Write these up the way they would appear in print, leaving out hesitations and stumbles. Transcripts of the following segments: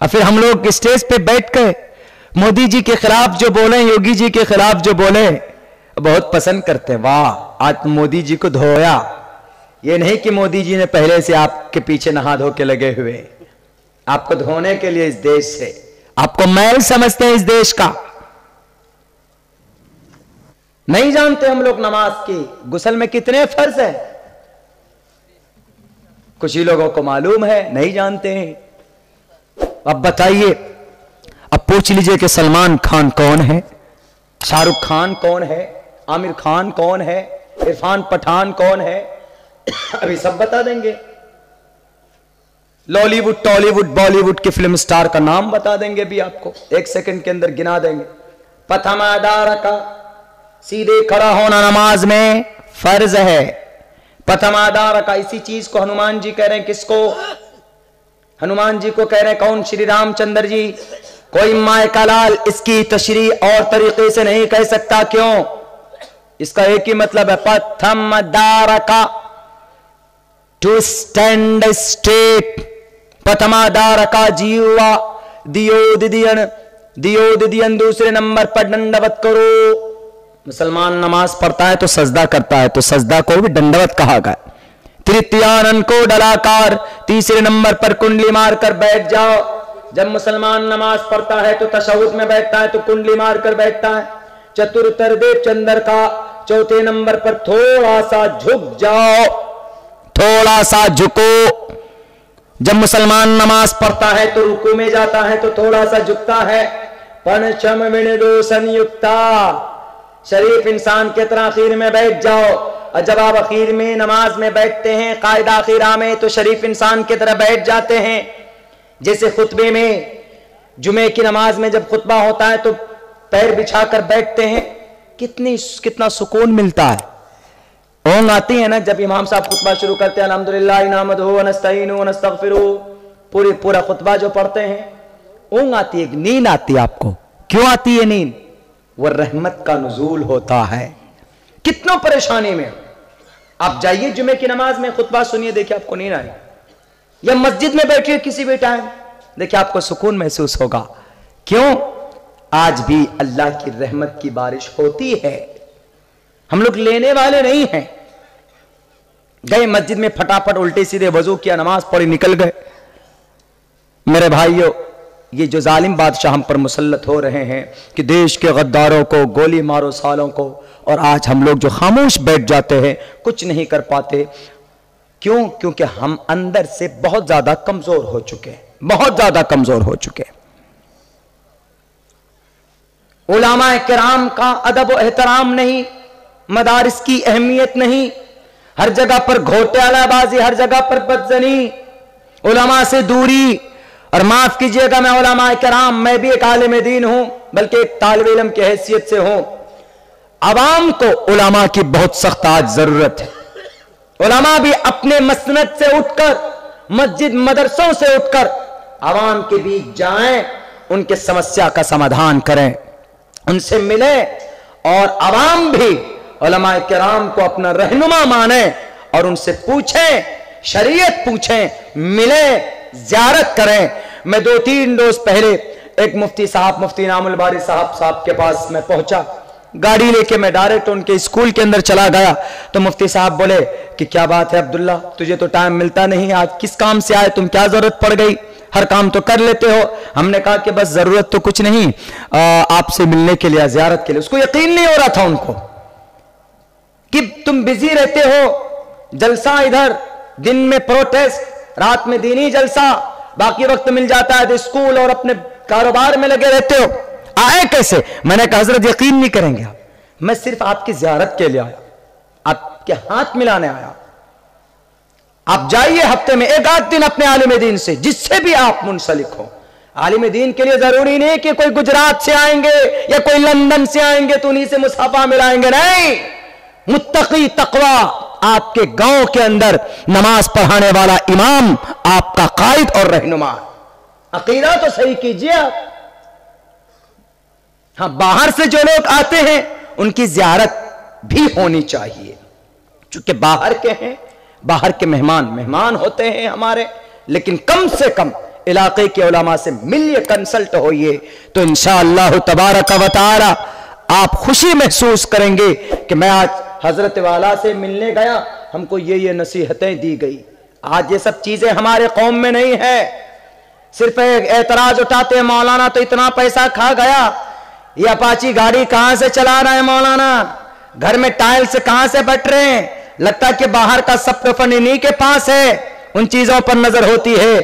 और फिर हम लोग स्टेज पे बैठ के मोदी जी के खिलाफ जो बोले, योगी जी के खिलाफ जो बोले, बहुत पसंद करते हैं। वाह, आज मोदी जी को धोया। ये नहीं कि मोदी जी ने पहले से आपके पीछे नहा धो के लगे हुए, आपको धोने के लिए इस देश से, आपको मैल समझते हैं इस देश का। नहीं जानते हम लोग नमाज की गुस्ल में कितने फर्ज है, कुछ ही लोगों को मालूम है, नहीं जानते हैं। अब बताइए, अब पूछ लीजिए कि सलमान खान कौन है, शाहरुख खान कौन है, आमिर खान कौन है, इरफान पठान कौन है, अभी सब बता देंगे। लॉलीवुड, टॉलीवुड, बॉलीवुड के फिल्म स्टार का नाम बता देंगे भी आपको, 1 सेकंड के अंदर गिना देंगे। पथमादार का सीधे खड़ा होना नमाज में फर्ज है। पथमादार का, इसी चीज को हनुमान जी कह रहे हैं। किसको? हनुमान जी को कह रहे हैं। कौन? श्री रामचंद्र जी। कोई माए का लाल इसकी तशरीह और तरीके से नहीं कह सकता। क्यों? इसका एक ही मतलब है, पथमदार का, टू स्टैंड स्ट्रेट। पथमादार का जीवा दियोदियन, दियोदियन दूसरे नंबर पर दंडवत करो। मुसलमान नमाज पढ़ता है तो सजदा करता है, तो सजदा को भी दंडवत कहा गया। तृतीयानन को डलाकार, तीसरे नंबर पर कुंडली मारकर बैठ जाओ। जब मुसलमान नमाज पढ़ता है तो तशहुद में बैठता है तो कुंडली मारकर बैठता है। चतुर्थदेव चंद्र का चौथे नंबर पर थोड़ा सा झुक जाओ, थोड़ा सा झुको। जब मुसलमान नमाज पढ़ता है तो रुकू में जाता है तो थोड़ा सा झुकता है। पंचम विणदो संयुक्ता, शरीफ इंसान के तरह आखिर में बैठ जाओ। और जब आप आखिर में नमाज में बैठते हैं कायदा आखिरा में, तो शरीफ इंसान की तरह बैठ जाते हैं। जैसे खुतबे में, जुमे की नमाज में जब खुतबा होता है तो पैर बिछाकर बैठते हैं, कितना सुकून मिलता है। ओंग आती है ना जब इमाम साहब खुतबा शुरू करते हैं, अल्हम्दुलिल्लाह नहमदुहु व नस्तईनुहु व नस्तगफिरुहु, पूरा खुतबा जो पढ़ते हैं, ओंग आती है, नींद आती है आपको। क्यों आती है नींद? वह रहमत का नुज़ूल होता है। कितना परेशानी में आप जाइए जुमे की नमाज में, खुतबा सुनिए, देखिए आपको नींद आए। या मस्जिद में बैठिए किसी भी टाइम, देखिए आपको सुकून महसूस होगा। क्यों? आज भी अल्लाह की रहमत की बारिश होती है। हम लोग लेने वाले नहीं हैं। गए मस्जिद में, फटाफट उल्टे सीधे वजू किया, नमाज पढ़ी, निकल गए। मेरे भाइयों, ये जो जालिम बादशाह हम पर मुसल्लत हो रहे हैं कि देश के गद्दारों को गोली मारो, सालों को, और आज हम लोग जो खामोश बैठ जाते हैं, कुछ नहीं कर पाते। क्यों? क्योंकि हम अंदर से बहुत ज्यादा कमजोर हो चुके हैं, बहुत ज्यादा कमजोर हो चुके हैं। उलमाए किराम का अदब व एहतराम नहीं, मदारिस की अहमियत नहीं, हर जगह पर घोटालाबाजी, हर जगह पर बदजनी, उलमा से दूरी। और माफ कीजिएगा, मैं उलमाए किराम, मैं भी एक आलिम दीन हूं, बल्कि एक तालिब इल्म की हैसियत से हूं। अवाम को उलमा की बहुत सख्त आज जरूरत है। उलमा भी अपने मसनद से उठकर, मस्जिद मदरसों से उठकर अवाम के बीच जाएं, उनके समस्या का समाधान करें, उनसे मिले, और अवाम भी उलमाए किराम को अपना रहनुमा माने और उनसे पूछें, शरीयत पूछें, मिले, ज़ियारत करें। मैं 2-3 रोज पहले एक मुफ्ती साहब, मुफ्ती इनामुल बारी साहब के पास मैं पहुंचा। गाड़ी लेके मैं डायरेक्ट उनके स्कूल के अंदर चला गया तो मुफ्ती साहब बोले कि क्या बात है अब्दुल्ला, तुझे तो टाइम मिलता नहीं, आज किस काम से आए तुम, क्या जरूरत पड़ गई, हर काम तो कर लेते हो। हमने कहा कि बस जरूरत तो कुछ नहीं, आपसे मिलने के लिए, ज़ियारत के लिए। उसको यकीन नहीं हो रहा था उनको कि तुम बिजी रहते हो, जलसा इधर, दिन में प्रोटेस्ट, रात में दीनी जलसा, बाकी वक्त मिल जाता है तो स्कूल और अपने कारोबार में लगे रहते हो, आए कैसे? मैंने कहा हजरत यकीन नहीं करेंगे आप, मैं सिर्फ आपकी ज़ियारत के लिए आया, आपके हाथ मिलाने आया। आप जाइए हफ्ते में 1 आध दिन अपने आलिम दीन से, जिससे भी आप मुंसलिक हो। आलिम दीन के लिए जरूरी नहीं कि कोई गुजरात से आएंगे या कोई लंदन से आएंगे तो उन्हीं से मुसाफा मिलाएंगे, नहीं। मुत्तकी तकवा आपके गांव के अंदर नमाज पढ़ाने वाला इमाम आपका कायद और रहनुमा। अकीदा तो सही कीजिए आप। हाँ, बाहर से जो लोग आते हैं उनकी ज़ियारत भी होनी चाहिए, क्योंकि बाहर के हैं, बाहर के मेहमान होते हैं हमारे, लेकिन कम से कम इलाके के उलमा से मिलिए, कंसल्ट होइए, तो इंशाअल्लाह तबारक व तआला आप खुशी महसूस करेंगे कि मैं आज हजरत वाला से मिलने गया, हमको ये नसीहतें दी गई। आज ये सब चीजें हमारे कौम में नहीं है। सिर्फ एतराज उठाते हैं मौलाना तो इतना पैसा खा गया, ये अपाची गाड़ी कहां से चला रहा है मौलाना, घर में टाइल्स कहां से बट रहे हैं, लगता है कि बाहर का सब फन इन्हीं के पास है। उन चीजों पर नजर होती है,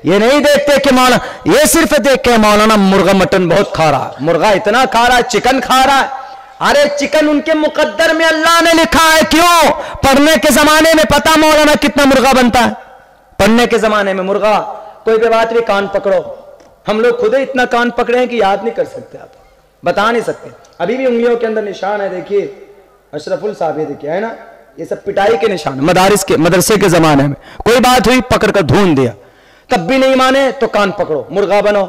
ये नहीं देखते कि मौलाना, ये सिर्फ देख के मौलाना मुर्गा मटन बहुत खा रहा, मुर्गा इतना खा रहा है, चिकन खा रहा है। अरे चिकन उनके मुकद्दर में अल्लाह ने लिखा है। क्यों? पढ़ने के जमाने में पता मौलाना कितना मुर्गा बनता है, पढ़ने के जमाने में मुर्गा, कोई भी बात भी कान पकड़ो, हम लोग खुद ही इतना कान पकड़े हैं कि याद नहीं कर सकते, आप बता नहीं सकते। अभी भी उंगलियों के अंदर निशान है, देखिए अशरफुल साहब, ये देखिए है ना, ये सब पिटाई के निशान, मदारिस के, मदरसे के जमाने में कोई बात हुई पकड़ कर ढूंढ दिया, तब भी नहीं माने तो कान पकड़ो, मुर्गा बनो,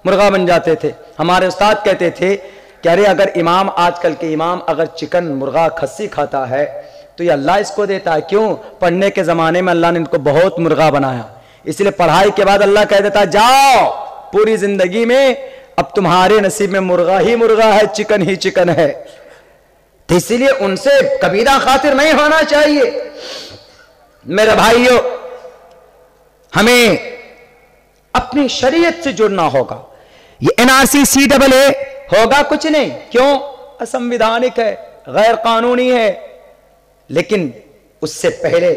मुर्गा बन जाते थे। हमारे उस्ताद कहते थे कि अरे अगर इमाम, आजकल के इमाम अगर चिकन मुर्गा खस्सी खाता है तो ये अल्लाह इसको देता है। क्यों? पढ़ने के जमाने में अल्लाह ने इनको बहुत मुर्गा बनाया, इसलिए पढ़ाई के बाद अल्लाह कह देता जाओ पूरी जिंदगी में अब तुम्हारे नसीब में मुर्गा ही मुर्गा है, चिकन ही चिकन है। तो इसीलिए उनसे कबीरा खातिर नहीं होना चाहिए। मेरे भाइयों, हमें अपनी शरीयत से जुड़ना होगा। ये एनआरसी CAA होगा कुछ नहीं, क्यों? असंवैधानिक है, गैर कानूनी है, लेकिन उससे पहले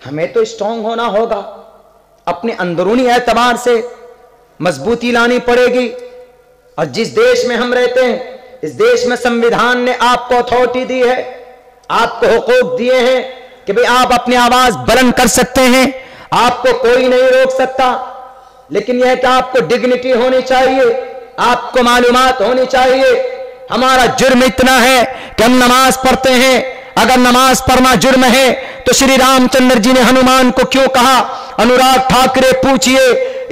हमें तो स्ट्रांग होना होगा, अपने अंदरूनी एतबार से मजबूती लानी पड़ेगी। और जिस देश में हम रहते हैं, इस देश में संविधान ने आपको अथॉरिटी दी है, आपको हुकूक दिए हैं कि भाई आप अपनी आवाज बुलंद कर सकते हैं, आपको कोई नहीं रोक सकता। लेकिन यह कि आपको डिग्निटी होनी चाहिए, आपको मालूमात होनी चाहिए। हमारा जुर्म इतना है कि हम नमाज पढ़ते हैं, अगर नमाज पढ़ना जुर्म है तो श्री रामचंद्र जी ने हनुमान को क्यों कहा? अनुराग ठाकरे पूछिए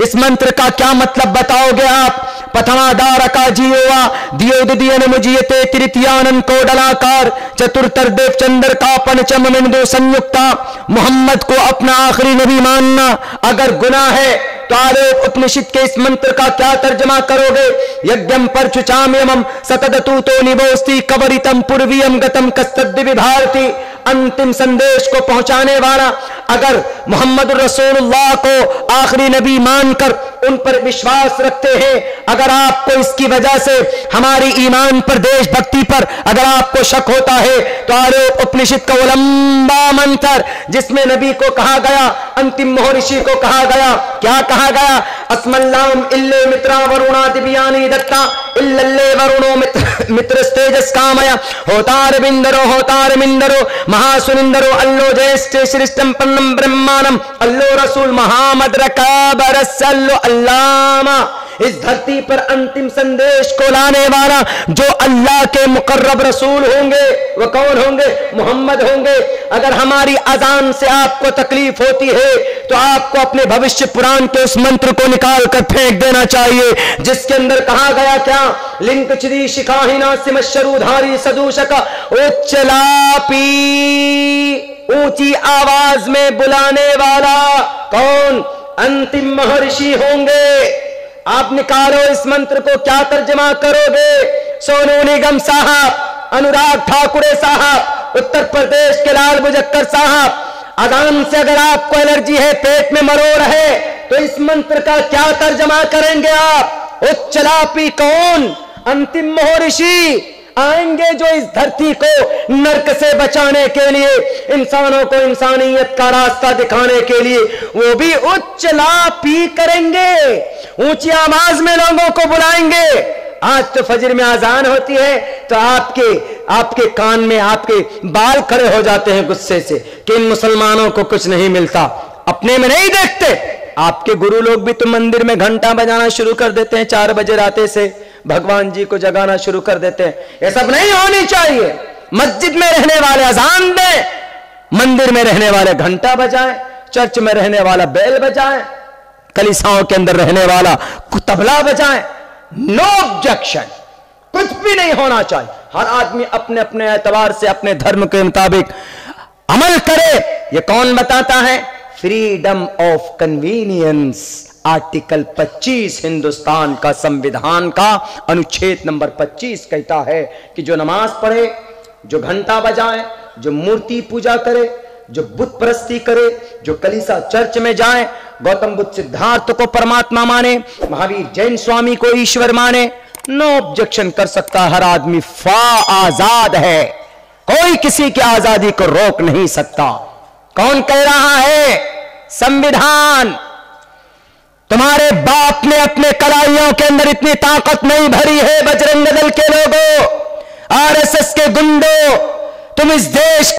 इस मंत्र का क्या मतलब बताओगे आप? पथमादारका जीवा दियोदियन मुझियते तृतीयानन को डलाकार चतुर्थर देव चंद्र का पंचम मिंदु संयुक्ता। मोहम्मद को अपना आखिरी नबी मानना अगर गुनाह है तो आलोक उपनिषद के इस मंत्र का क्या तर्जमा करोगे? यज्ञम परचुचाम्यमम सतदतु तो निवोस्ति कवरितम पूर्वीयम गतम कस्तद्दिवि भारती। अंतिम संदेश को पहुंचाने वाला अगर मोहम्मद रसूलुल्लाह को आखिरी नबी मानकर उन पर विश्वास रखते हैं, अगर आपको इसकी वजह से हमारी ईमान पर, देशभक्ति पर अगर आपको शक होता है तो आलोक उपनिषद का वो लंबा मंत्र जिसमें नबी को कहा गया, अंतिम महर्षि को कहा गया, क्या कहा गया? अस्मल्लाम इल्ले मित्रा वरुणा दिव्यानी दत्ता इल्लल्ले वरुणो मित्रस्तेजस कामया होतार मिंदरो महासुनिंदरो अल्लो जयस्ते श्रेष्ठम पन्नम ब्रह्मांडम अल्लो रसूल महामद रकाबरसल्लो अल्लामा। इस धरती पर अंतिम संदेश को लाने वाला जो अल्लाह के मुकर्रब रसूल होंगे वो कौन होंगे? मोहम्मद होंगे। अगर हमारी अजान से आपको तकलीफ होती है तो आपको अपने भविष्य पुराण के उस मंत्र को निकाल कर फेंक देना चाहिए जिसके अंदर कहा गया क्या? लिंक चिरी शिखाहिना सिमशरूधारी सदूषका उच्चलापी, ऊंची आवाज में बुलाने वाला कौन? अंतिम महर्षि होंगे। आप निकालो इस मंत्र को, क्या तर्जमा करोगे? सोनू निगम साहब, अनुराग ठाकुरे साहब, उत्तर प्रदेश के लाल बुजक्कर साहब, अजान से अगर आपको एलर्जी है, पेट में मरोड़ है, तो इस मंत्र का क्या तर्जमा करेंगे आप? उच्चलापी कौन? अंतिम महर्षि आएंगे जो इस धरती को नरक से बचाने के लिए, इंसानों को इंसानियत का रास्ता दिखाने के लिए वो भी उच्चलापी करेंगे, ऊंची आवाज में लोगों को बुलाएंगे। आज तो फजर में अजान होती है तो आपके कान में आपके बाल खड़े हो जाते हैं गुस्से से कि इन मुसलमानों को कुछ नहीं मिलता, अपने में नहीं देखते। आपके गुरु लोग भी तो मंदिर में घंटा बजाना शुरू कर देते हैं, 4 बजे राते से भगवान जी को जगाना शुरू कर देते हैं। ये सब नहीं होनी चाहिए। मस्जिद में रहने वाले अजान दें, मंदिर में रहने वाले घंटा बजाएं, चर्च में रहने वाला बेल बजाएं, कलीसियाओं के अंदर रहने वाला तबला बजाएं। नो ऑब्जेक्शन, कुछ भी नहीं होना चाहिए। हर आदमी अपने अपने एतबार से अपने धर्म के मुताबिक अमल करे। ये कौन बताता है? Freedom of convenience. Article 25 Hindustan का संविधान का अनुच्छेद नंबर 25 कहता है कि जो नमाज पढ़े, जो घंटा बजाए, जो मूर्ति पूजा करे, जो बुत परस्ती करे, जो कलीसा चर्च में जाए, गौतम बुद्ध सिद्धार्थ को परमात्मा माने, महावीर जैन स्वामी को ईश्वर माने, नो ऑब्जेक्शन कर सकता। हर आदमी आजाद है, कोई किसी की आजादी को रोक नहीं सकता। कौन कह रहा है? संविधान। तुम्हारे बाप ने अपने कलाइयों के अंदर इतनी ताकत नहीं भरी है। बजरंग दल के लोगों, आरएसएस के गुंडों, तुम इस देश